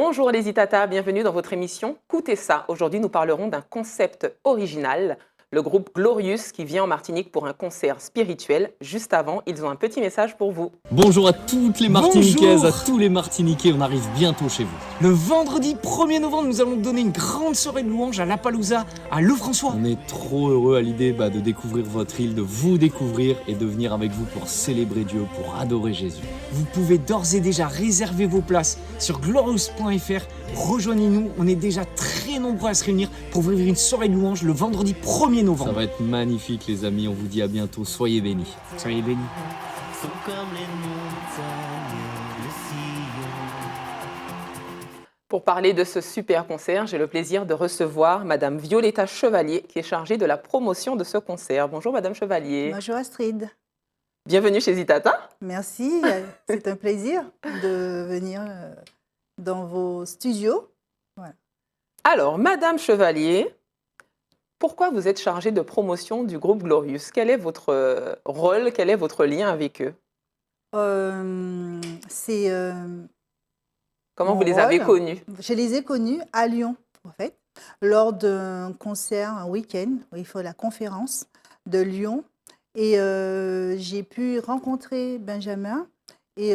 Bonjour les Itata, bienvenue dans votre émission Coutez ça. Aujourd'hui, nous parlerons d'un concept original, le groupe Glorious qui vient en Martinique pour un concert spirituel. Juste avant, ils ont un petit message pour vous. Bonjour à toutes les Martiniquaises, Bonjour. à tous les Martiniquais, on arrive bientôt chez vous. Le vendredi 1er novembre, nous allons donner une grande soirée de louanges à La Palouza, à Lefrançois. On est trop heureux à l'idée de découvrir votre île, de vous découvrir et de venir avec vous pour célébrer Dieu, pour adorer Jésus. Vous pouvez d'ores et déjà réserver vos places sur glorious.fr. Rejoignez-nous, on est déjà très nombreux à se réunir pour vivre une soirée de louanges le vendredi 1er Ça novembre. va être magnifique les amis, on vous dit à bientôt, soyez bénis. Soyez bénis. Sont comme les montagnes de Sion. Pour parler de ce super concert, j'ai le plaisir de recevoir Madame Violetta Chevalier qui est chargée de la promotion de ce concert. Bonjour Madame Chevalier. Bonjour Astrid, Bienvenue chez Itata. merci. C'est un plaisir de venir dans vos studios. Alors, Madame Chevalier, pourquoi vous êtes chargée de promotion du groupe Glorious? Quel est votre rôle, quel est votre lien avec eux? C'est Comment Mon vous les avez rôle, connus? je les ai connus à Lyon, en fait, lors d'un concert, un week-end, où il faut la conférence de Lyon. Et j'ai pu rencontrer Benjamin et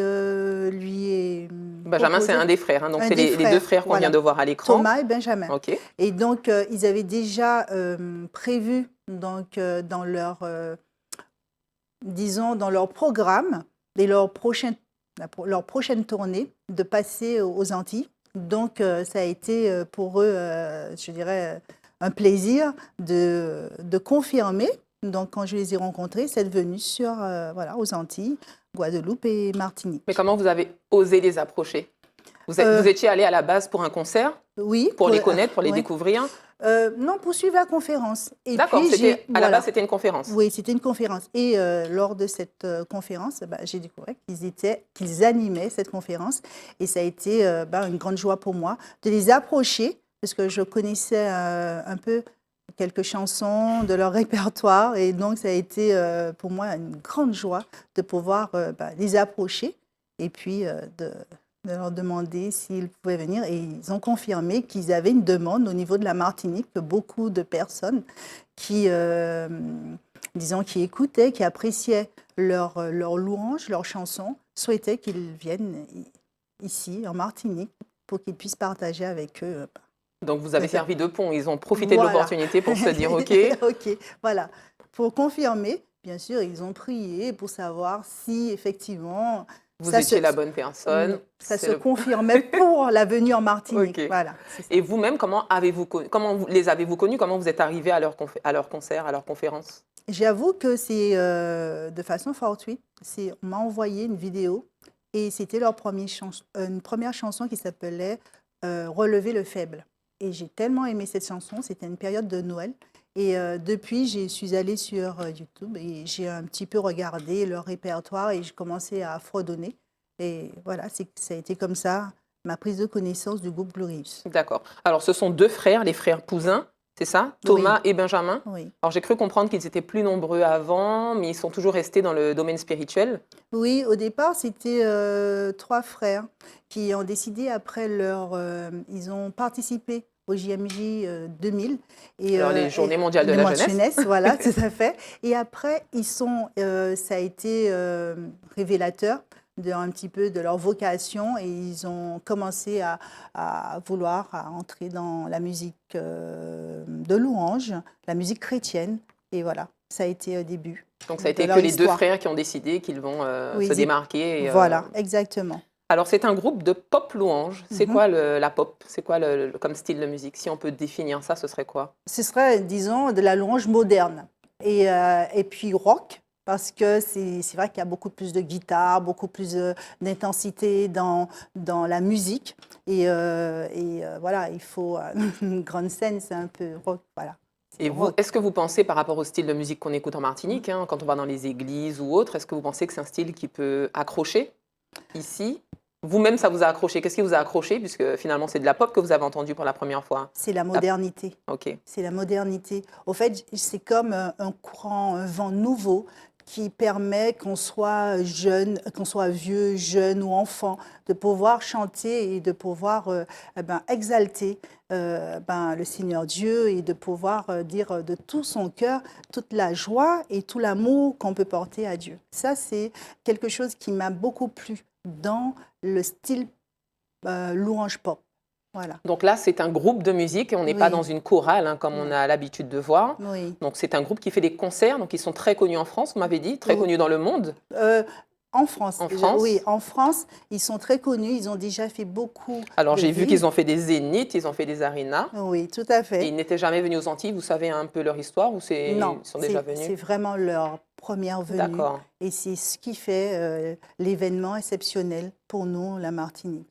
lui ai Benjamin, c'est proposé un des frères, hein, donc un c'est des les deux frères, frères qu'on voilà. vient de voir à l'écran. Thomas et Benjamin. Ok. Et donc, ils avaient déjà prévu donc, dans leur, disons, dans leur programme et leur prochaine tournée de passer aux Antilles. Donc, ça a été pour eux, je dirais, un plaisir de confirmer. Donc, quand je les ai rencontrés, cette venue sur, voilà, aux Antilles, Guadeloupe et Martinique. Mais comment vous avez osé les approcher? Vous étiez allé à la base pour un concert, Oui. pour les connaître, pour les oui. découvrir? Non, pour suivre la conférence. Et D'accord, puis, à la voilà. base, c'était une conférence. Oui, c'était une conférence. Et lors de cette conférence, j'ai découvert qu'ils animaient cette conférence. Et ça a été une grande joie pour moi de les approcher, parce que je connaissais un peu quelques chansons de leur répertoire. Et donc, ça a été pour moi une grande joie de pouvoir les approcher et puis de leur demander s'ils pouvaient venir. Et ils ont confirmé qu'ils avaient une demande au niveau de la Martinique, que beaucoup de personnes qui, disons, qui écoutaient, qui appréciaient leurs louanges, leurs chansons, souhaitaient qu'ils viennent ici, en Martinique, pour qu'ils puissent partager avec eux. Donc, vous avez servi de pont. Ils ont profité de Voilà. l'opportunité pour se dire, OK, OK, voilà. Pour confirmer, bien sûr, ils ont prié pour savoir si, effectivement, vous ça étiez se- la bonne personne. ça C'est se confirmait pour la venue en Martinique. OK. Voilà, c'est ça. Et vous-même, comment les avez-vous connus? Comment vous êtes arrivé à leur concert, à leur conférence? J'avoue que c'est de façon fortuite. On m'a envoyé une vidéo et c'était leur une première chanson qui s'appelait Relever le faible. Et j'ai tellement aimé cette chanson, c'était une période de Noël. Et depuis, je suis allée sur YouTube et j'ai un petit peu regardé leur répertoire et j'ai commencé à fredonner. Et voilà, ça a été comme ça ma prise de connaissance du groupe Glorious. D'accord. Alors, ce sont deux frères, les frères Pouzin, c'est ça? Thomas et Benjamin. Oui. Alors, j'ai cru comprendre qu'ils étaient plus nombreux avant, mais ils sont toujours restés dans le domaine spirituel. Oui, au départ, c'était 3 frères qui ont décidé après ils ont participé au JMJ 2000. Et, Alors, les Journées mondiales de les la mois jeunesse. Voilà, tout à fait. Et après, ça a été révélateur un petit peu de leur vocation et ils ont commencé à vouloir entrer dans la musique de louange, la musique chrétienne. Et voilà, ça a été au début. Donc, ça a de été leur que les deux histoire. frères qui ont décidé qu'ils vont Oui, se démarquer. Et, Voilà, exactement. Alors, c'est un groupe de pop louange. C'est quoi la pop? C'est quoi comme style de musique? Si on peut définir ça, ce serait quoi? Ce serait, disons, de la louange moderne. Et puis rock, parce que c'est vrai qu'il y a beaucoup plus de guitare, beaucoup plus d'intensité dans la musique. Et voilà, il faut une grande scène, c'est un peu rock, voilà. Et vous, est-ce que vous pensez, par rapport au style de musique qu'on écoute en Martinique, hein, quand on va dans les églises ou autres, est-ce que vous pensez que c'est un style qui peut accrocher ici? Vous-même, ça vous a accroché? Qu'est-ce qui vous a accroché? Puisque finalement, c'est de la pop que vous avez entendu pour la première fois. C'est la modernité. OK. C'est la modernité. Au fait, c'est comme un courant, un vent nouveau qui permet qu'on soit jeune, qu'on soit vieux, jeune ou enfant, de pouvoir chanter et de pouvoir exalter le Seigneur Dieu et de pouvoir dire de tout son cœur toute la joie et tout l'amour qu'on peut porter à Dieu. Ça, c'est quelque chose qui m'a beaucoup plu dans le style louange pop. Voilà. Donc là, c'est un groupe de musique et on n'est Oui. pas dans une chorale hein, comme on a l'habitude de voir. Oui. Donc c'est un groupe qui fait des concerts, donc ils sont très connus en France, vous m'avez dit, très Oui. connus dans le monde. En France. En France. Oui, en France, ils sont très connus. Ils ont déjà fait beaucoup. Alors de j'ai vu villes. qu'ils ont fait des zéniths, ils ont fait des arénas. Oui, tout à Et fait. ils n'étaient jamais venus aux Antilles, vous savez un peu leur histoire ou Non, ils sont déjà c'est venus? vraiment leur première venue. D'accord. Et c'est ce qui fait l'événement exceptionnel pour nous, la Martinique.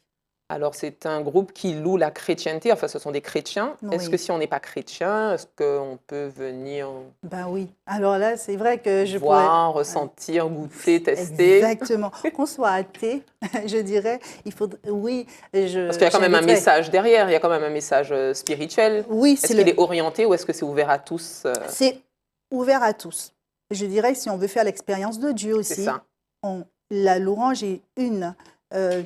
Alors c'est un groupe qui loue la chrétienté, enfin ce sont des chrétiens. Est-ce Oui. que si on n'est pas chrétien, est-ce qu'on peut venir Ben oui. Alors là, c'est vrai que je voir, ressentir, goûter, tester? Exactement. Qu'on soit athée, je dirais, il faut. Oui, Parce qu'il y a quand même un j'inviterais. message derrière, il y a quand même un message spirituel. Oui, Est-ce c'est qu'il est orienté ou est-ce que c'est ouvert à tous? c'est ouvert à tous. Je dirais que si on veut faire l'expérience de Dieu C'est aussi, ça. la louange est une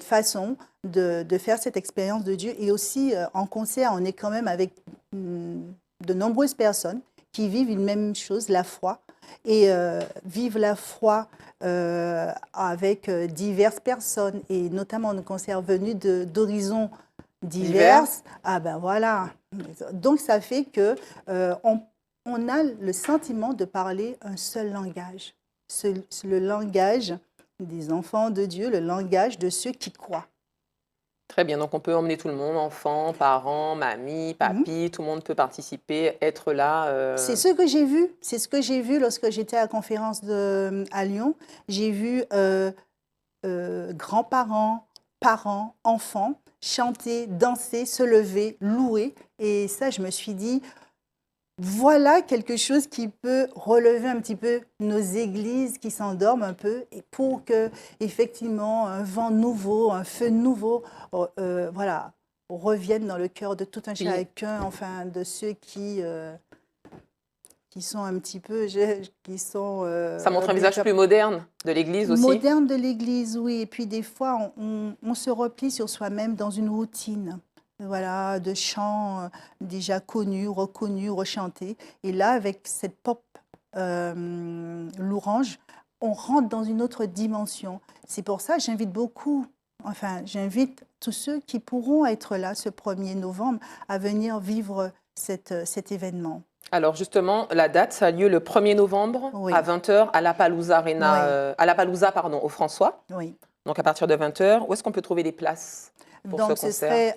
façon de faire cette expérience de Dieu. Et aussi, en concert, on est quand même avec de nombreuses personnes qui vivent une même chose, la foi, et vivent la foi avec diverses personnes, et notamment nos concerts venus d'horizons divers. Ah ben voilà. Donc, ça fait que on a le sentiment de parler un seul langage. Le langage des enfants de Dieu, le langage de ceux qui croient. Très bien, donc on peut emmener tout le monde, enfants, parents, mamie, papy, tout le monde peut participer, être là. C'est ce que j'ai vu. C'est ce que j'ai vu lorsque j'étais à la conférence à Lyon. J'ai vu grands-parents, parents, enfants chanter, danser, se lever, louer. Et ça, je me suis dit, voilà quelque chose qui peut relever un petit peu nos églises qui s'endorment un peu, et pour que, effectivement, un vent nouveau, un feu nouveau, revienne dans le cœur de tout un Oui. chacun, enfin, de ceux qui sont un petit peu, qui sont... Ça montre un visage plus moderne de l'Église aussi. moderne de l'Église, oui. Et puis des fois, on se replie sur soi-même dans une routine. Voilà, de chants déjà connus, reconnus, rechantés. Et là, avec cette pop louange, on rentre dans une autre dimension. C'est pour ça que j'invite tous ceux qui pourront être là ce 1er novembre à venir vivre cet événement. Alors justement, la date, ça a lieu le 1er novembre Oui. à 20h à la Palouza Arena, à la Palouza, pardon, au François. Oui. Donc à partir de 20h, où est-ce qu'on peut trouver des places pour Donc, ce ce concert? serait,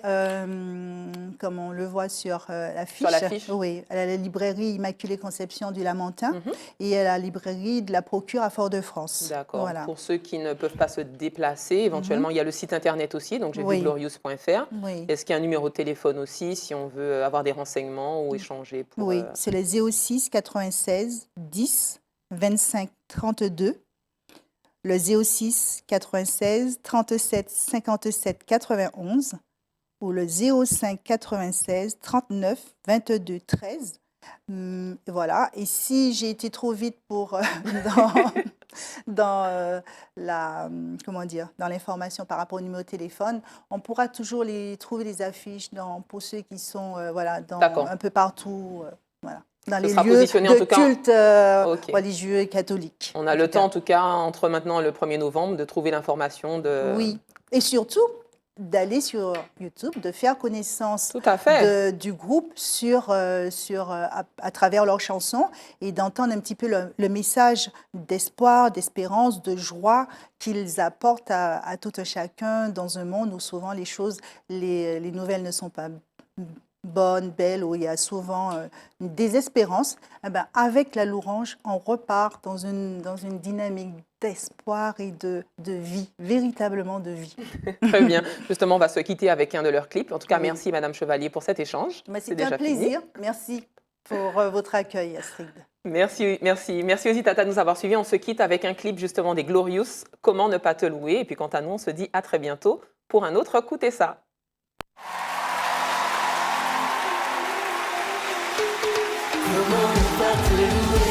comme on le voit sur l'affiche, Sur l'affiche. oui, à la librairie Immaculée Conception du Lamentin Mhm. et à la librairie de la Procure à Fort-de-France. D'accord. Voilà. Pour ceux qui ne peuvent pas se déplacer, éventuellement, il y a le site internet aussi, donc j'ai vu Oui. glorious.fr. Oui, Est-ce qu'il y a un numéro de téléphone aussi si on veut avoir des renseignements ou échanger pour, oui. C'est le 06 96 10 25 32. Le 06 96 37 57 91 ou le 05 96 39 22 13. Voilà. Et si j'ai été trop vite pour dans dans l'information par rapport au numéro de téléphone, on pourra toujours trouver les affiches pour ceux qui sont D'accord. un peu partout, dans Ce les sera lieux positionné en de tout cas. culte Ok. religieux et catholique. On a le temps, en tout cas, entre maintenant et le 1er novembre, de trouver l'information de... Oui, et surtout d'aller sur YouTube, de faire connaissance Tout à fait. du groupe à travers leurs chansons, et d'entendre un petit peu le message d'espoir, d'espérance, de joie qu'ils apportent à tout un chacun dans un monde où souvent les nouvelles ne sont pas bonnes, belles, où il y a souvent une désespérance. Eh ben, avec la louange, on repart dans une dynamique d'espoir et de vie, véritablement de vie. Très bien. Justement, on va se quitter avec un de leurs clips. En tout cas, Oui. merci Madame Chevalier pour cet échange. Mais C'est c'était un déjà fini. plaisir. Merci pour votre accueil, Astrid. Merci aussi Tata de nous avoir suivis. On se quitte avec un clip justement des Glorious, Comment ne pas te louer. Et puis quant à nous, on se dit à très bientôt pour un autre Écoutez ça. Comment ne pas te louer?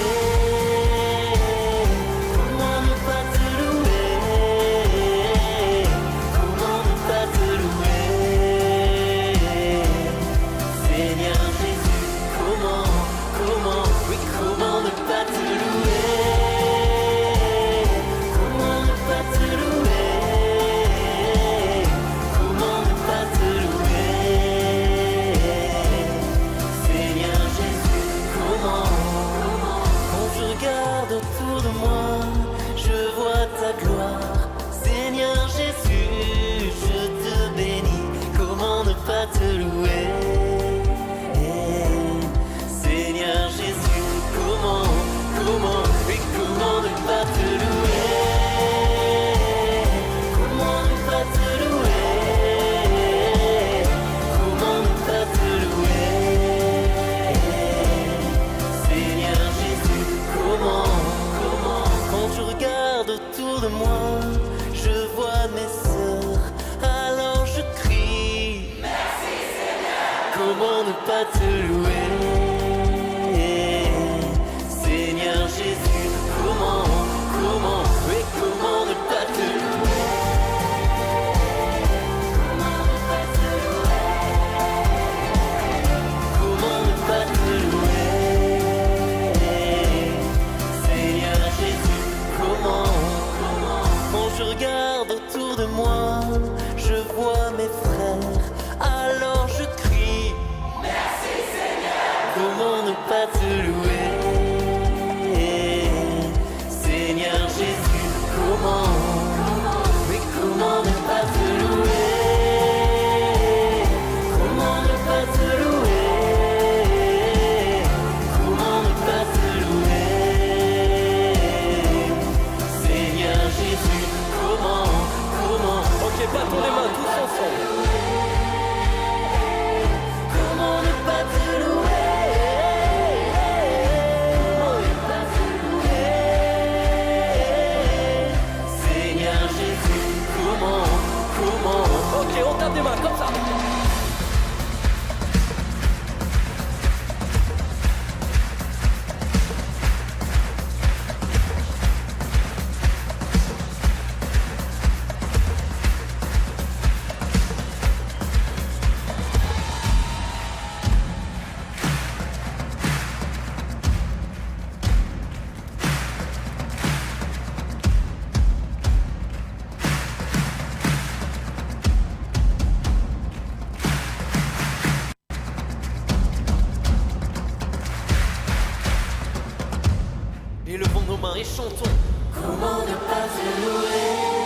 de moi, je vois mes sœurs, alors je crie. Merci Seigneur. Comment ne pas te louer, Seigneur Jésus, comment, oui, comment ne pas te louer. Comment ne pas te louer. Comment ne pas te louer, Seigneur Jésus, comment. Quand je regarde autour de moi, je vois mes frères, alors je crie. Merci Seigneur. Comment ne pas te louer, Seigneur Jésus, comment. Mais comment ne pas te louer, comment ne pas te louer, comment ne pas te louer, Seigneur Jésus, comment. Ok, battons les mains tous ensemble. Comment ne pas te louer, comment ne pas te louer, Seigneur Jésus, comment. Ok, on tape des mains comme ça. Et levons nos mains et chantons. Comment ne pas te louer,